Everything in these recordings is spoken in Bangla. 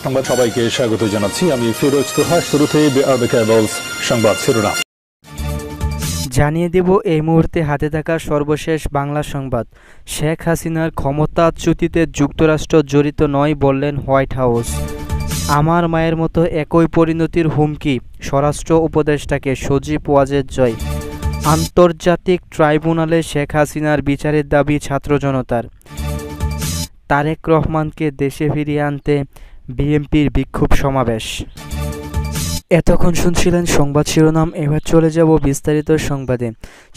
সংবাদ সবাইকে স্বাগত জানাচ্ছি। আমি ফিরোজ তোহা। শুরুতেই সংবাদ শিরোনাম জানিয়ে দেব এই মুহূর্তে হাতে থাকা সর্বশেষ বাংলা সংবাদ। শেখ হাসিনার ক্ষমতাচ্যুতিতে যুক্তরাষ্ট্র জড়িত নয় বললেন হোয়াইট হাউস। আমার মায়ের মতো একই পরিণতির হুমকি স্বরাষ্ট্র উপদেষ্টাকে, সজীব ওয়াজেদ জয়। আন্তর্জাতিক ট্রাইব্যুনালে শেখ হাসিনার বিচারের দাবি ছাত্র জনতার। তারেক রহমানকে দেশে ফিরিয়ে আনতে বিএনপির বিক্ষোভ সমাবেশ। এতক্ষণ শুনছিলেন সংবাদ শিরোনাম, এবার চলে যাব বিস্তারিত সংবাদে।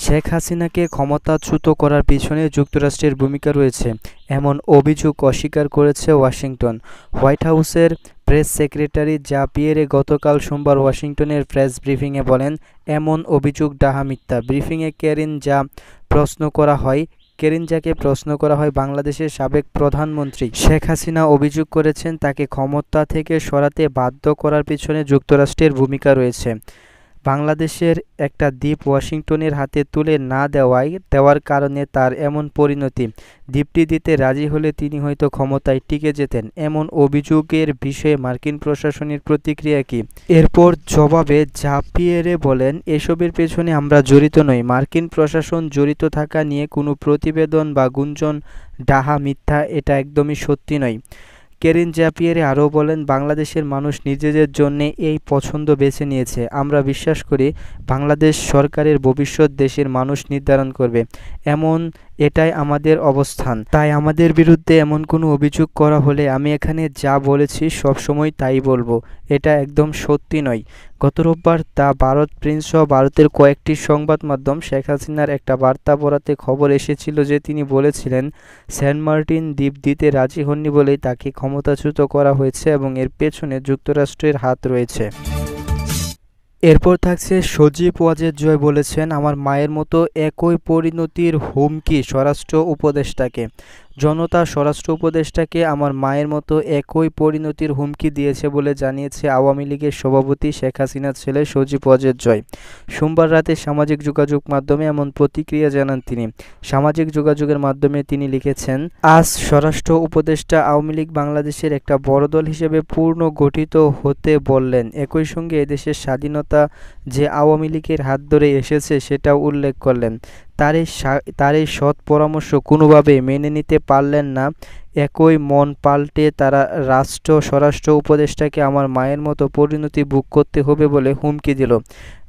শেখ হাসিনাকে ক্ষমতাচ্যুত করার পিছনে যুক্তরাষ্ট্রের ভূমিকা রয়েছে এমন অভিযোগ অস্বীকার করেছে ওয়াশিংটন। হোয়াইট হাউসের প্রেস সেক্রেটারি জা পিয়েরে গতকাল সোমবার ওয়াশিংটনের প্রেস ব্রিফিংয়ে বলেন, এমন অভিযোগ ডাহা মিথ্যা। ব্রিফিংয়ে কেরিনজাকে প্রশ্ন করা হয় বাংলাদেশের সাবেক প্রধানমন্ত্রী শেখ হাসিনা অভিযোগ করেছেন তাকে ক্ষমতা থেকে সরাতে বাধ্য করার পিছনে যুক্তরাষ্ট্রের ভূমিকা রয়েছে। বাংলাদেশের একটা দ্বীপ ওয়াশিংটনের হাতে তুলে না দেওয়ার কারণে তার এমন পরিণতি। দ্বীপটি দিতে রাজি হলে তিনি হয়তো ক্ষমতায় টিকে যেতেন। এমন অভিযোগের বিষয়ে মার্কিন প্রশাসনের প্রতিক্রিয়া কি? এরপর জবাবে জা পিয়েরে বলেন, এসবের পেছনে আমরা জড়িত নই। মার্কিন প্রশাসন জড়িত থাকা নিয়ে কোনো প্রতিবেদন বা গুঞ্জন ডাহা মিথ্যা, এটা একদমই সত্যি নয়। কেরিন জা পিয়েরে আরও বলেন, বাংলাদেশের মানুষ নিজেদের জন্য এই পছন্দ বেছে নিয়েছে। আমরা বিশ্বাস করি বাংলাদেশ সরকারের ভবিষ্যৎ দেশের মানুষ নির্ধারণ করবে, এটাই আমাদের অবস্থান। তাই আমাদের বিরুদ্ধে এমন কোনো অভিযোগ করা হলে আমি এখানে যা বলেছি সবসময় তাই বলবো, এটা একদম সত্যি নয়। গত রোববার দ্য ভারত প্রিন্স সহ ভারতের কয়েকটি সংবাদ মাধ্যম শেখ হাসিনার একটা বার্তা পড়াতে খবর এসেছিল যে তিনি বলেছিলেন সেন্ট মার্টিন দ্বীপ দিতে রাজি হননি বলেই তাকে ক্ষমতাচ্যুত করা হয়েছে এবং এর পেছনে যুক্তরাষ্ট্রের হাত রয়েছে। এরপর থাকছে সজীব ওয়াজেদ জয় বলেছেন, আমার মায়ের মতো একই পরিণতির হুমকি স্বরাষ্ট্র উপদেষ্টাকে। জনতা স্বরাষ্ট্র উপদেষ্টাকে আমার মায়ের মতো একই পরিণতির হুমকি দিয়েছে বলে জানিয়েছে আওয়ামী লীগের সভাপতি শেখ হাসিনার ছেলে সজীব ওয়াজেদ জয়। সোমবার রাতে সামাজিক যোগাযোগ মাধ্যমে এমন প্রতিক্রিয়া জানান তিনি। সামাজিক যোগাযোগের মাধ্যমে তিনি লিখেছেন, আজ স্বরাষ্ট্র উপদেষ্টা আওয়ামী লীগ বাংলাদেশের একটা বড় দল হিসেবে পূর্ণ গঠিত হতে বললেন। একই সঙ্গে এদেশের স্বাধীনতা যে আওয়ামী লীগের হাত ধরে এসেছে সেটাও উল্লেখ করলেন। তার এই সৎ পরামর্শ কোনোভাবে মেনে নিতে পারলেন না। একই মন পাল্টে তারা স্বরাষ্ট্র উপদেষ্টাকে আমার মায়ের মতো পরিণতি ভোগ করতে হবে বলে হুমকি দিল।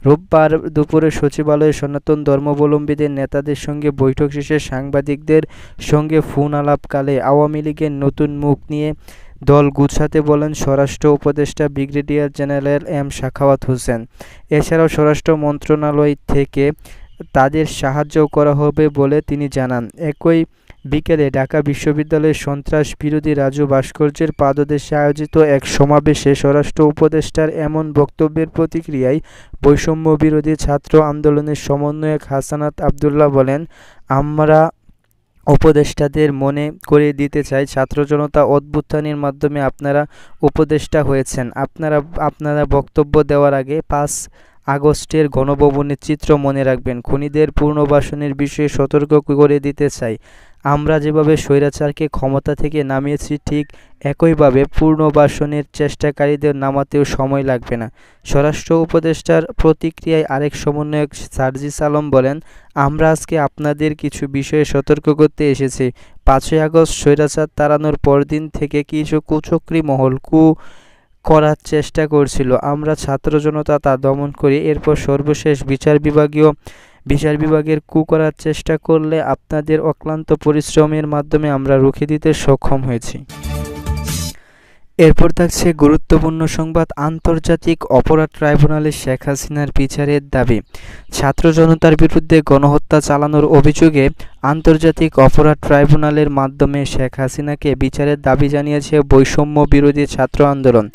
রোববার দুপুরে সচিবালয়ে সনাতন ধর্মাবলম্বীদের নেতাদের সঙ্গে বৈঠক শেষে সাংবাদিকদের সঙ্গে ফোন আলাপকালে আওয়ামী লীগের নতুন মুখ নিয়ে দল গুছাতে বলেন স্বরাষ্ট্র উপদেষ্টা brigadier general M Sakhawat Hossain. এছাড়াও স্বরাষ্ট্র মন্ত্রণালয় থেকে তাদের সাহায্য করা হবে বলে তিনি জানান। একই বিকেলে ঢাকা বিশ্ববিদ্যালয়ের সন্ত্রাস বিরোধী রাজু ভাস্কর্যের পাদদেশে আয়োজিত এক সমাবেশে স্বরাষ্ট্র উপদেষ্টার এমন বক্তব্যের প্রতিক্রিয়ায় বৈষম্য বিরোধী ছাত্র আন্দোলনের সমন্বয়ক হাসানাত আবদুল্লাহ বলেন, আমরা উপদেষ্টাদের মনে করিয়ে দিতে চাই, ছাত্র জনতা অভ্যুত্থানের মাধ্যমে আপনারা উপদেষ্টা হয়েছেন। আপনারা বক্তব্য দেওয়ার আগে 5 আগস্টের গণভবনের চিত্র মনে রাখবেন। খুনিদের পুনর্বাসনের বিষয়ে সতর্ক করে দিতে চাই, আমরা যেভাবে স্বৈরাচারকে ক্ষমতা থেকে নামিয়েছি ঠিক একইভাবে পুনর্বাসনের চেষ্টাকারীদের নামাতেও সময় লাগবে না। স্বরাষ্ট্র উপদেষ্টার প্রতিক্রিয়ায় আরেক সমন্বয়ক সার্জিস আলম বলেন, আমরা আজকে আপনাদের কিছু বিষয়ে সতর্ক করতে এসেছি। 5ই আগস্ট স্বৈরাচার তাড়ানোর পরদিন থেকে কিছু কুচক্রী মহল করার চেষ্টা করছিল, আমরা ছাত্র জনতা তা দমন করি। এরপর সর্বশেষ বিচার বিভাগের করার চেষ্টা করলে আপনাদের অক্লান্ত পরিশ্রমের মাধ্যমে আমরা রুখে দিতে সক্ষম হয়েছি। এরপর থাকছে গুরুত্বপূর্ণ সংবাদ, আন্তর্জাতিক অপরাধ ট্রাইব্যুনালে শেখ হাসিনার বিচারের দাবি। ছাত্র জনতার বিরুদ্ধে গণহত্যা চালানোর অভিযোগে আন্তর্জাতিক অপরাধ ট্রাইব্যুনালের মাধ্যমে শেখ হাসিনাকে বিচারের দাবি জানিয়েছে বৈষম্য বিরোধী ছাত্র আন্দোলন।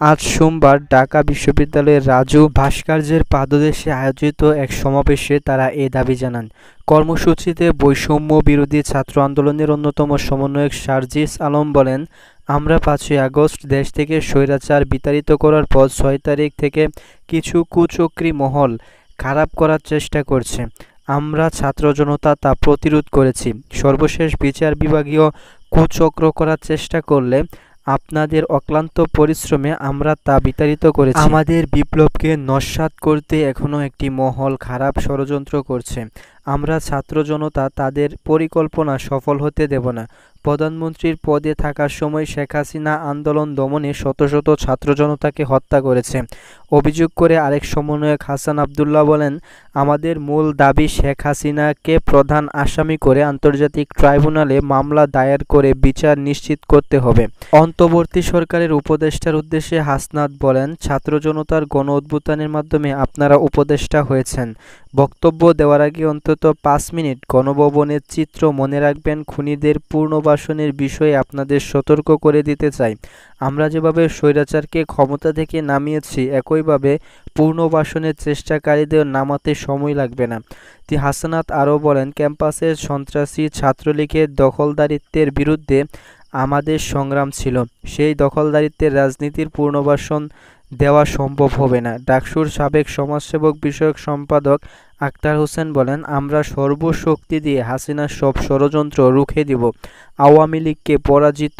আজ সোমবার ঢাকা বিশ্ববিদ্যালয়ের রাজু ভাস্কর্যের পাদদেশে আয়োজিত এক সমাবেশে তারা এ দাবি জানান। কর্মসূচিতে বৈষম্য বিরোধী ছাত্র আন্দোলনের অন্যতম সমন্বয়ক সার্জিস আলম বলেন, আমরা 5ই আগস্ট দেশ থেকে স্বৈরাচার বিতাড়িত করার পর 6 তারিখ থেকে কিছু কুচক্রী মহল খারাপ করার চেষ্টা করছে। আমরা ছাত্র জনতা তা প্রতিরোধ করেছি। সর্বশেষ বিচার বিভাগীয় কুচক্র করার চেষ্টা করলে আপনাদের অক্লান্ত পরিশ্রমে আমরা তা বিতাড়িত করেছি। আমাদের বিপ্লবকে নস্যাৎ করতে এখনো একটি মহল খারাপ ষড়যন্ত্র করছে। আমরা ছাত্র জনতা তাদের পরিকল্পনা সফল হতে দেব না। প্রধানমন্ত্রীর পদে থাকার সময় শেখ হাসিনা আন্দোলন দমনে শত শত ছাত্র জনতাকে হত্যা করেছে অভিযোগ করে আরেক সমন্বয়ক হাসান আবদুল্লাহ বলেন, আমাদের মূল দাবি শেখ হাসিনাকে প্রধান আসামি করে আন্তর্জাতিক ট্রাইব্যুনালে মামলা দায়ের করে বিচার নিশ্চিত করতে হবে। অন্তর্বর্তী সরকারের উপদেষ্টার উদ্দেশ্যে হাসনাত বলেন, ছাত্র জনতার গণ অভ্যুত্থানের মাধ্যমে আপনারা উপদেষ্টা হয়েছেন। বক্তব্য দেওয়ার আগে অন্তত 5 মিনিট গণভবনের চিত্র মনে রাখবেন। খুনিদের পুনর্বাসনের বিষয়ে আপনাদের সতর্ক করে দিতে চাই। আমরা যেভাবে স্বৈরাচারকে ক্ষমতা থেকে নামিয়েছি একইভাবে পুনর্বাসনের চেষ্টাকারীদের নামাতে সময় লাগবে না। হাসনাত আরও বলেন, ক্যাম্পাসের সন্ত্রাসী ছাত্রলীগের দখলদারিত্বের বিরুদ্ধে আমাদের সংগ্রাম ছিল। সেই দখলদারিত্বের রাজনীতির পুনর্বাসন দেওয়া সম্ভব হবে না। ডাকসুর সাবেক সমাজসেবক বিষয়ক সম্পাদক আক্তার হোসেন বলেন, আমরা সর্বশক্তি দিয়ে হাসিনার সব ষড়যন্ত্র রুখে দিব। আওয়ামী লীগকে পরাজিত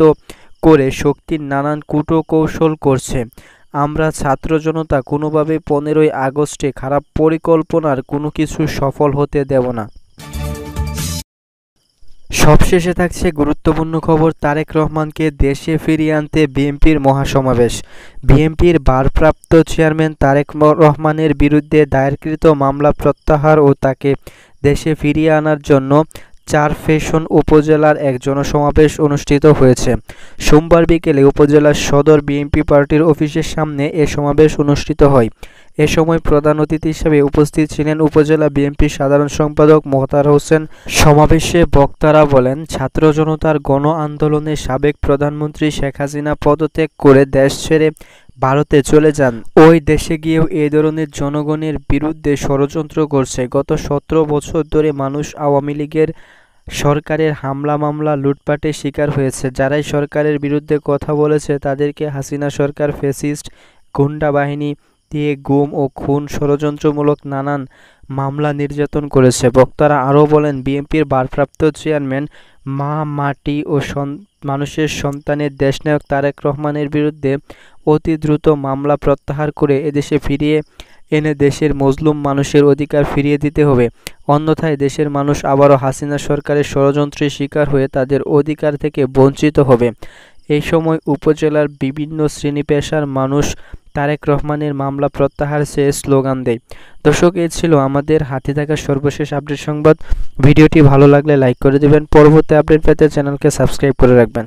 করে শক্তির নানান কূটকৌশল করছে। আমরা ছাত্র জনতা কোনোভাবে 15ই আগস্টে খারাপ পরিকল্পনার কোনো কিছু সফল হতে দেব না। সবশেষে থাকছে গুরুত্বপূর্ণ খবর, তারেক রহমানকে দেশে ফিরিয়ে আনতে বিএনপির মহাসমাবেশ। বিএনপির ভারপ্রাপ্ত চেয়ারম্যান তারেক রহমানের বিরুদ্ধে দায়েরকৃত মামলা প্রত্যাহার ও তাকে দেশে ফিরিয়ে আনার জন্য চারফ্যাশন উপজেলার এক জনসমাবেশ অনুষ্ঠিত হয়েছে। সোমবার বিকেলে উপজেলার সদর বিএনপি পার্টির অফিসের সামনে এ সমাবেশ অনুষ্ঠিত হয়। এ সময় প্রধান অতিথি হিসেবে উপস্থিত ছিলেন উপজেলা বিএনপির সাধারণ সম্পাদক মোখতার হোসেন। সমাবেশে বক্তারা বলেন, ছাত্র জনতার গণ আন্দোলনে সাবেক প্রধানমন্ত্রী শেখ হাসিনা পদত্যাগ করে দেশ ছেড়ে ভারতে চলে যান। ওই দেশে গিয়েও এ ধরনের জনগণের বিরুদ্ধে ষড়যন্ত্র করছে। গত 17 বছর ধরে মানুষ আওয়ামী লীগের সরকারের হামলা মামলা লুটপাটের শিকার হয়েছে। যারাই সরকারের বিরুদ্ধে কথা বলেছে তাদেরকে হাসিনা সরকার ফ্যাসিস্ট গুন্ডা বাহিনী দিয়ে গুম ও খুন ষড়যন্ত্রমূলক নানান মামলা নির্যাতন করেছে। বক্তারা আরও বলেন, বিএনপির ভারপ্রাপ্ত চেয়ারম্যান মা মাটি ও মানুষের সন্তানের দেশনায়ক তারেক রহমানের বিরুদ্ধে অতি দ্রুত মামলা প্রত্যাহার করে এদেশে ফিরিয়ে এনে দেশের মজলুম মানুষের অধিকার ফিরিয়ে দিতে হবে। অন্যথায় দেশের মানুষ আবারও হাসিনা সরকারের ষড়যন্ত্রের শিকার হয়ে তাদের অধিকার থেকে বঞ্চিত হবে। এই সময় উপজেলার বিভিন্ন শ্রেণী পেশার মানুষ তারেক রহমানের মামলা প্রত্যাহার চেয়ে স্লোগান দেয়। দর্শক, এই ছিল আমাদের হাতে থাকা সর্বশেষ আপডেট সংবাদ। ভিডিওটি ভালো লাগলে লাইক করে দেবেন। পরবর্তী আপডেট পেতে চ্যানেলকে সাবস্ক্রাইব করে রাখবেন।